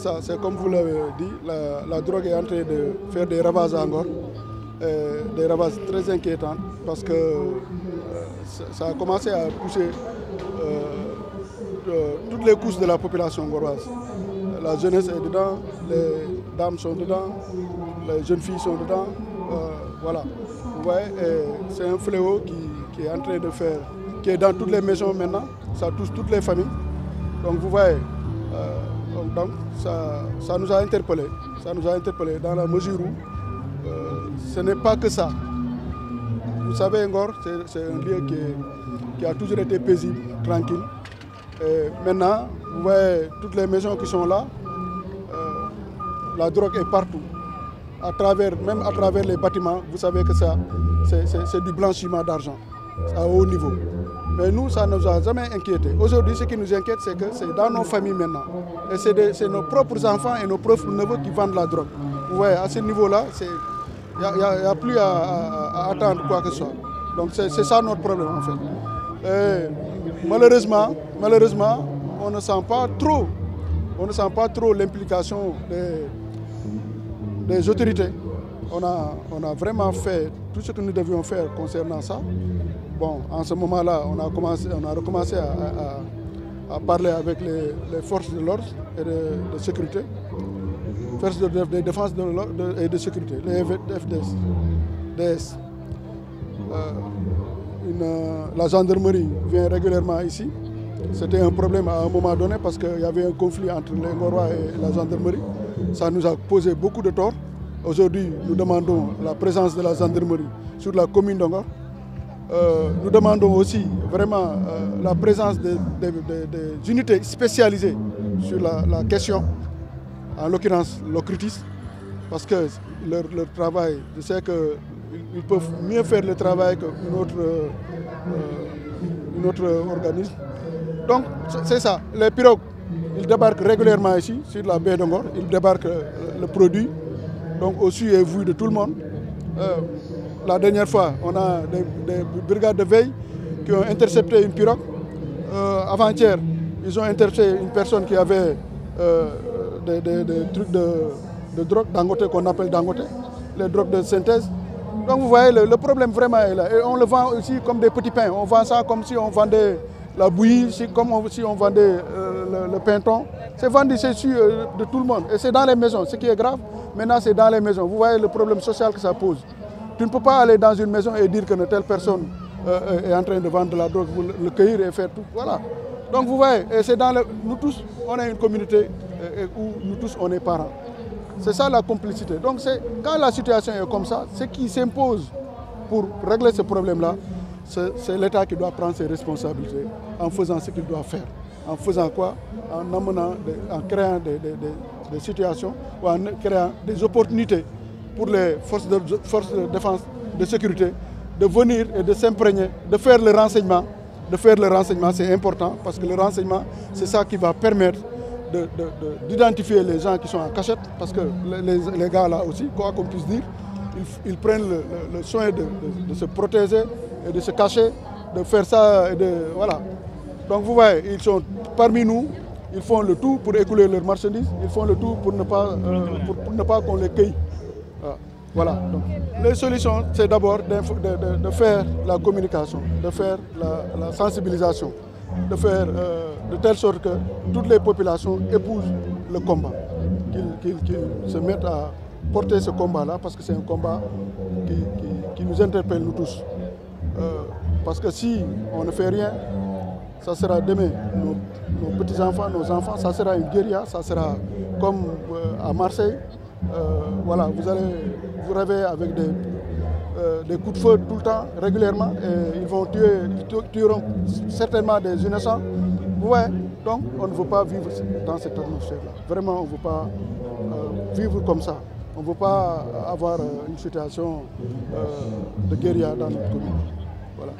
ça, c'est comme vous l'avez dit, la drogue est en train de faire des ravages à Ngor, des ravages très inquiétants parce que ça a commencé à toucher toutes les couches de la population ngoroise. La jeunesse est dedans, les dames sont dedans, les jeunes filles sont dedans. Voilà. Vous voyez, c'est un fléau qui est en train de faire, qui est dans toutes les maisons maintenant, ça touche toutes les familles. Donc vous voyez, donc ça nous a interpellés. Ça nous a interpellés dans la mesure où ce n'est pas que ça. Vous savez, Ngor, c'est un lieu qui a toujours été paisible, tranquille. Et maintenant, vous voyez toutes les maisons qui sont là, la drogue est partout. Même à travers les bâtiments, vous savez que ça, c'est du blanchiment d'argent à haut niveau. Mais nous, ça ne nous a jamais inquiétés. Aujourd'hui, ce qui nous inquiète, c'est que c'est dans nos familles maintenant. Et c'est nos propres enfants et nos propres neveux qui vendent la drogue. Vous voyez, à ce niveau-là, il n'y a plus à attendre quoi que ce soit. Donc c'est ça notre problème en fait. Et malheureusement, on ne sent pas trop l'implication des autorités. On a vraiment fait tout ce que nous devions faire concernant ça. Bon, en ce moment-là, on a recommencé à parler avec les forces de l'ordre et de sécurité, forces de défense et de sécurité, les FDS. La gendarmerie vient régulièrement ici. C'était un problème à un moment donné parce qu'il y avait un conflit entre les Ngorois et la gendarmerie. Ça nous a posé beaucoup de tort. Aujourd'hui, nous demandons la présence de la gendarmerie sur la commune d'Ngor. Nous demandons aussi vraiment la présence des unités spécialisées sur la question, en l'occurrence l'OCRTIS, parce que leur travail, je sais qu'ils peuvent mieux faire le travail qu'un autre organisme. Donc c'est ça, les pirogues, ils débarquent régulièrement ici, sur la baie d'Ngor, ils débarquent le produit, donc au su et vu de tout le monde. La dernière fois, on a des brigades de veille qui ont intercepté une pirogue. Avant-hier, ils ont intercepté une personne qui avait des trucs de drogue, Dangote, qu'on appelle Dangote, les drogues de synthèse. Donc vous voyez, le problème vraiment est là. Et on le vend aussi comme des petits pains. On vend ça comme si on vendait la bouillie, comme si on vendait le pinton. C'est vendu, c'est sûr, de tout le monde. Et c'est dans les maisons. Ce qui est grave, maintenant c'est dans les maisons. Vous voyez le problème social que ça pose. Tu ne peux pas aller dans une maison et dire que telle personne est en train de vendre de la drogue, vous le cueillir et faire tout. Voilà. Donc vous voyez, et c'est nous tous, on est une communauté où nous tous, on est parents. C'est ça la complicité. Donc quand la situation est comme ça, ce qui s'impose pour régler ce problème-là, c'est l'État qui doit prendre ses responsabilités en faisant ce qu'il doit faire. En faisant quoi? En créant des situations ou en créant des opportunités pour les forces de défense, de sécurité, de venir et de s'imprégner, de faire le renseignement. De faire le renseignement, c'est important parce que le renseignement, c'est ça qui va permettre d'identifier les gens qui sont en cachette, parce que les gars là aussi, quoi qu'on puisse dire, ils prennent le soin de se protéger et de se cacher, de faire ça, voilà. Donc vous voyez, ils sont parmi nous, ils font le tout pour écouler leurs marchandises, ils font le tout pour ne pas qu'on les cueille. Voilà. Donc, les solutions, c'est d'abord de faire la communication, de faire la sensibilisation, de faire de telle sorte que toutes les populations épousent le combat, qu'ils se mettent à porter ce combat-là, parce que c'est un combat qui nous interpelle nous tous. Parce que si on ne fait rien, ça sera demain, nos petits-enfants, nos enfants, ça sera une guérilla, ça sera comme à Marseille. Voilà, vous allez vous réveiller avec des coups de feu tout le temps, régulièrement, et ils tueront certainement des innocents. Ouais, donc on ne veut pas vivre dans cette atmosphère-là. Vraiment, on ne veut pas vivre comme ça. On ne veut pas avoir une situation de guérilla dans notre commune. Voilà.